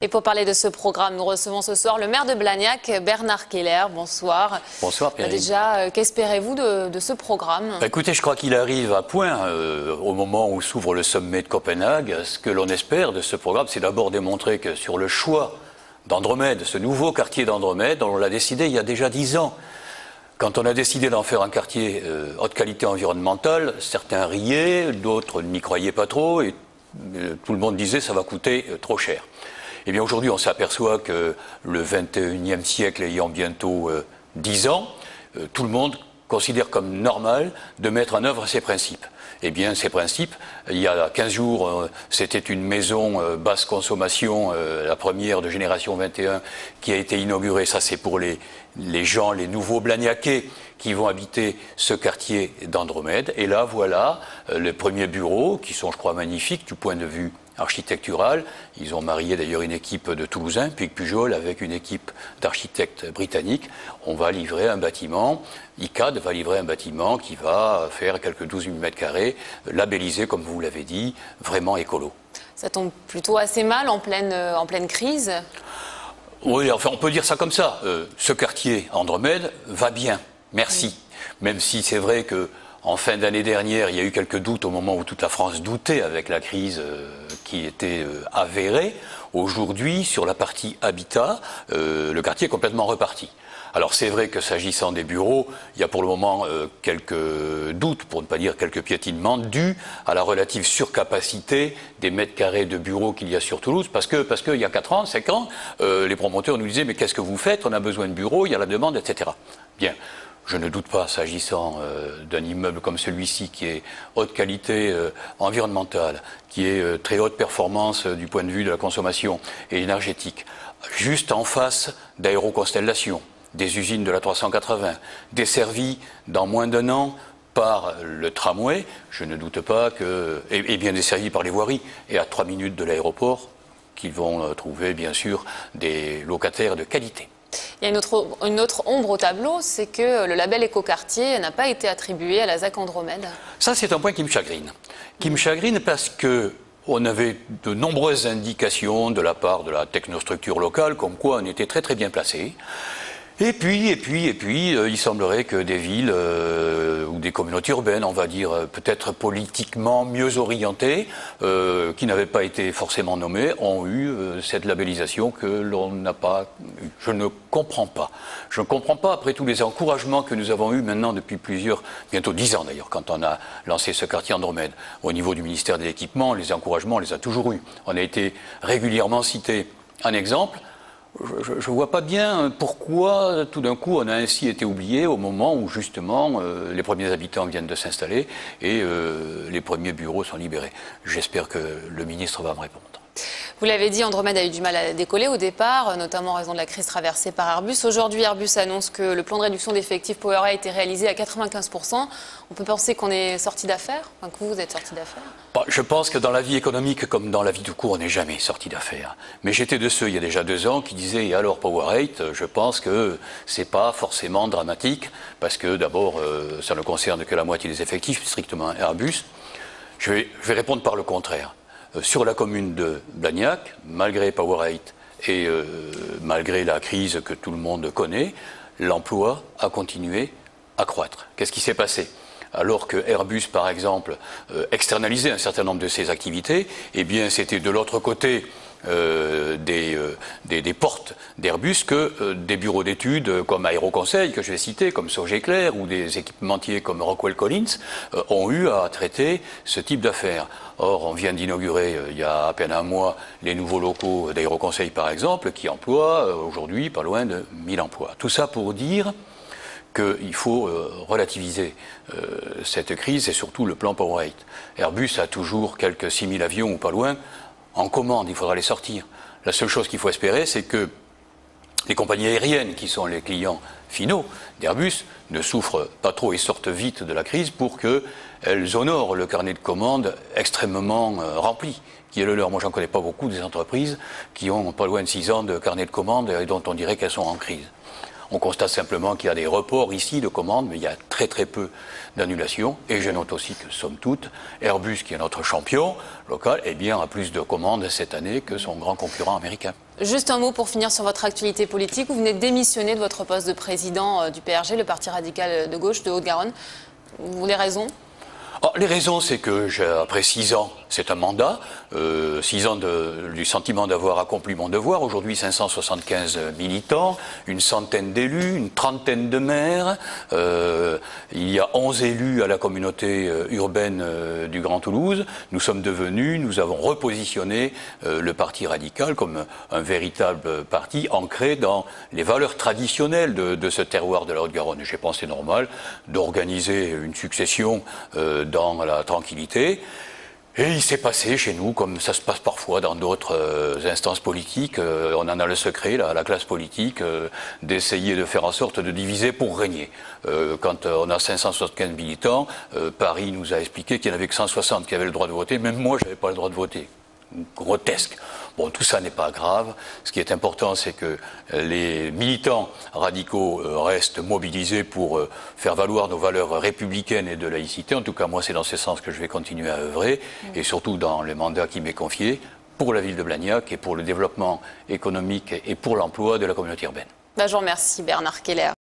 Et pour parler de ce programme, nous recevons ce soir le maire de Blagnac, Bernard Keller. Bonsoir. Bonsoir Pierre. Déjà, qu'espérez-vous de ce programme? Écoutez, je crois qu'il arrive à point au moment où s'ouvre le sommet de Copenhague. Ce que l'on espère de ce programme, c'est d'abord démontrer que sur le choix d'Andromède, ce nouveau quartier d'Andromède, on l'a décidé il y a déjà 10 ans. Quand on a décidé d'en faire un quartier haute qualité environnementale, certains riaient, d'autres n'y croyaient pas trop, et tout le monde disait ça va coûter trop cher. Eh bien aujourd'hui, on s'aperçoit que le 21e siècle ayant bientôt 10 ans, tout le monde considère comme normal de mettre en œuvre ces principes. Eh bien, ces principes, il y a 15 jours, c'était une maison basse consommation, la première de génération 21, qui a été inaugurée. Ça, c'est pour les gens, les nouveaux Blagnacais qui vont habiter ce quartier d'Andromède. Et là, voilà les premiers bureaux, qui sont, je crois, magnifiques du point de vue architectural. Ils ont marié d'ailleurs une équipe de Toulousains, puis Pujol, avec une équipe d'architectes britanniques. On va livrer un bâtiment, ICAD va livrer un bâtiment qui va faire quelques 12 000 m², labellisé, comme vous l'avez dit, vraiment écolo. Ça tombe plutôt assez mal en pleine crise. Oui, enfin on peut dire ça comme ça. Ce quartier Andromède va bien, merci. Même si c'est vrai que en fin d'année dernière, il y a eu quelques doutes au moment où toute la France doutait avec la crise qui était avérée. Aujourd'hui, sur la partie habitat, le quartier est complètement reparti. Alors c'est vrai que s'agissant des bureaux, il y a pour le moment quelques doutes, pour ne pas dire quelques piétinements, dus à la relative surcapacité des mètres carrés de bureaux qu'il y a sur Toulouse, parce que il y a 4 ans, 5 ans, les promoteurs nous disaient « mais qu'est-ce que vous faites? On a besoin de bureaux, il y a la demande, etc. » Bien. Je ne doute pas, s'agissant d'un immeuble comme celui-ci, qui est haute qualité environnementale, qui est très haute performance du point de vue de la consommation et énergétique, juste en face d'Aéroconstellation, des usines de la 380, desservi dans moins d'1 an par le tramway, je ne doute pas que, et bien desservi par les voiries, et à 3 minutes de l'aéroport, qu'ils vont trouver bien sûr des locataires de qualité. Il y a une autre ombre au tableau, c'est que le label Écoquartier n'a pas été attribué à la ZAC Andromède. Ça, c'est un point qui me chagrine. Qui me chagrine parce qu'on avait de nombreuses indications de la part de la technostructure locale, comme quoi on était très très bien placé. Et puis, il semblerait que des villes ou des communautés urbaines, on va dire peut-être politiquement mieux orientées, qui n'avaient pas été forcément nommées, ont eu cette labellisation que l'on n'a pas eu. Je ne comprends pas. Je ne comprends pas, après tous les encouragements que nous avons eus maintenant depuis bientôt 10 ans d'ailleurs, quand on a lancé ce quartier Andromède. Au niveau du ministère de l'Équipement, les encouragements, on les a toujours eus. On a été régulièrement cité. Un exemple, je ne vois pas bien pourquoi tout d'un coup on a ainsi été oublié au moment où justement les premiers habitants viennent de s'installer et les premiers bureaux sont libérés. J'espère que le ministre va me répondre. Vous l'avez dit, Andromède a eu du mal à décoller au départ, notamment en raison de la crise traversée par Airbus. Aujourd'hui, Airbus annonce que le plan de réduction d'effectifs Power A a été réalisé à 95%. On peut penser qu'on est sorti d'affaires, enfin, que vous êtes sorti d'affaires. Je pense que dans la vie économique, comme dans la vie tout court, on n'est jamais sorti d'affaires. Mais j'étais de ceux, il y a déjà 2 ans, qui disaient « et alors Power 8 ?» Je pense que c'est pas forcément dramatique, parce que d'abord, ça ne concerne que la moitié des effectifs, strictement Airbus. Je vais répondre par le contraire. Sur la commune de Blagnac, malgré Power 8 et malgré la crise que tout le monde connaît, l'emploi a continué à croître. Qu'est-ce qui s'est passé ? Alors que Airbus, par exemple, externalisait un certain nombre de ses activités, eh bien, c'était de l'autre côté des portes d'Airbus que des bureaux d'études comme Aéroconseil, que je vais citer, comme Sogeclair, ou des équipementiers comme Rockwell Collins, ont eu à traiter ce type d'affaires. Or, on vient d'inaugurer, il y a à peine un mois, les nouveaux locaux d'Aéroconseil, par exemple, qui emploient aujourd'hui pas loin de 1000 emplois. Tout ça pour dire qu'il faut relativiser cette crise et surtout le plan Power 8. Airbus a toujours quelques 6000 avions ou pas loin en commande, il faudra les sortir. La seule chose qu'il faut espérer, c'est que les compagnies aériennes, qui sont les clients finaux d'Airbus, ne souffrent pas trop et sortent vite de la crise pour qu'elles honorent le carnet de commandes extrêmement rempli, qui est le leur. Moi, j'en connais pas beaucoup des entreprises qui ont pas loin de 6 ans de carnet de commandes et dont on dirait qu'elles sont en crise. On constate simplement qu'il y a des reports ici de commandes, mais il y a très très peu d'annulations. Et je note aussi que, somme toute, Airbus, qui est notre champion local, eh bien, a plus de commandes cette année que son grand concurrent américain. Juste un mot pour finir sur votre actualité politique. Vous venez de démissionner de votre poste de président du PRG, le Parti radical de gauche de Haute-Garonne. Les raisons ? Les raisons, c'est que après 6 ans, c'est un mandat, 6 ans du sentiment d'avoir accompli mon devoir. Aujourd'hui, 575 militants, une centaine d'élus, une trentaine de maires. Il y a 11 élus à la communauté urbaine du Grand Toulouse. Nous avons repositionné le Parti radical comme un véritable parti ancré dans les valeurs traditionnelles de ce terroir de la Haute-Garonne. J'ai pensé normal d'organiser une succession dans la tranquillité. Et il s'est passé chez nous, comme ça se passe parfois dans d'autres instances politiques, on en a le secret, la classe politique, d'essayer de faire en sorte de diviser pour régner. Quand on a 575 militants, Paris nous a expliqué qu'il n'y en avait que 160 qui avaient le droit de voter, même moi je n'avais pas le droit de voter. Grotesque. Bon, tout ça n'est pas grave. Ce qui est important, c'est que les militants radicaux restent mobilisés pour faire valoir nos valeurs républicaines et de laïcité. En tout cas, moi, c'est dans ce sens que je vais continuer à œuvrer, et surtout dans le mandat qui m'est confié pour la ville de Blagnac et pour le développement économique et pour l'emploi de la communauté urbaine. Je vous remercie, Bernard Keller.